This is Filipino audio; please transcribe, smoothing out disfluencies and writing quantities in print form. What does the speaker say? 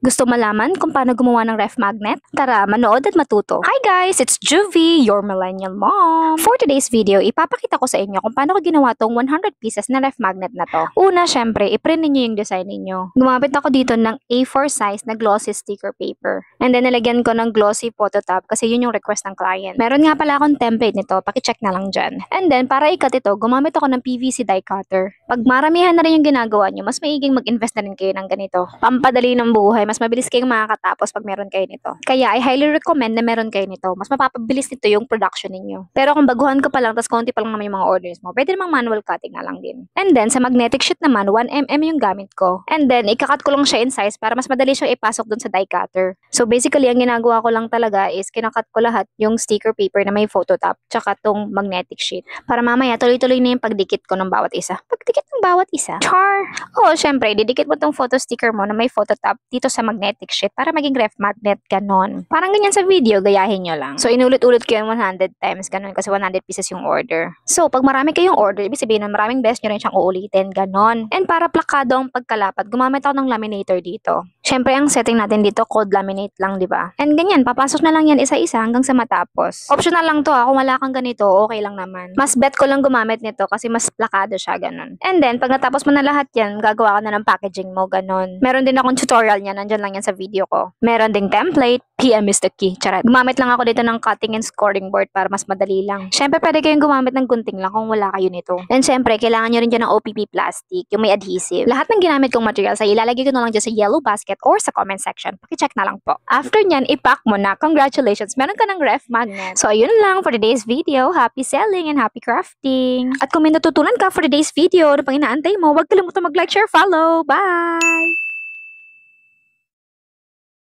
Gusto malaman kung paano gumawa ng ref magnet? Tara, manood at matuto. Hi guys, it's Juvie, your millennial mom. For today's video, ipapakita ko sa inyo kung paano ko ginawa tong 100 pieces na ref magnet na to. Una, syempre, i-print ninyo yung design ninyo. Gumamit ako dito ng A4 size na glossy sticker paper. And then, nilagyan ko ng glossy photo tab kasi yun yung request ng client. Meron nga pala akong template nito, pakicheck na lang dyan. And then, para ikat ito, gumamit ako ng PVC die cutter. Pag maramihan na rin yung ginagawa nyo, mas maiging mag-invest na rin kayo ng ganito. Pampadali ng buhay, mas mabilis kayong makakatapos pag meron kayo nito. Kaya, I highly recommend na meron kayo nito. Mas mapapabilis nito yung production ninyo. Pero kung baguhan ka pa lang, tas konti pa lang naman yung mga orders mo, pwede namang manual cutting na lang din. And then, sa magnetic sheet naman, 1mm yung gamit ko. And then, ikakat ko lang siya in size para mas madali siyang ipasok dun sa die cutter. So, basically, ang ginagawa ko lang talaga is kinakat ko lahat yung sticker paper na may photo top, tsaka tong magnetic sheet. Para mamaya, tuloy-tuloy na yung pagdikit ko ng bawat isa. Pagdikit ng bawat isa? Char! Oo, syempre, didikit mo tong photo sticker mo na may photo top dito sa magnetic sheet para maging ref magnet, ganon. Parang ganyan sa video, gayahin nyo lang. So, inulit-ulit ko yung 100 times, ganon, kasi 100 pieces yung order. So, pag marami kayong order, ibig sabihin na maraming beses nyo rin siyang uulitin, ganon. And para plakado ang pagkalapat, gumamit ako ng laminator dito. Syempre, ang setting natin dito, cold laminate lang, di ba? And ganyan, papasok na lang yan isa-isa hanggang sa matapos. Optional lang to, kung wala kang ganito, okay lang naman. Mas bet ko lang gumamit nito kasi mas plakado siya, ganon. And then, pag natapos mo na lahat yan, gagawa ka na ng packaging mo, ganon. Meron din akong tutorial niya, nandyan lang yan sa video ko. Meron ding template, PM is the key. Charat. Gumamit lang ako dito ng cutting and scoring board para mas madali lang. Syempre, pwede kayong gumamit ng gunting lang kung wala kayo nito. And syempre, kailangan nyo rin dyan ng OPP plastic, yung may adhesive. Lahat ng ginamit kong materials ay ilalagay ko na lang dyan sa yellow basket or sa comment section. Pakicheck na lang po. After nyan, ipack mo na. Congratulations! Meron ka ng ref magnet. So, ayun lang for today's video. Happy selling and happy crafting! At kung may natutunan ka for today's video, ano pang inaantay mo, huwag kalimutan mag-like, share, follow. Bye!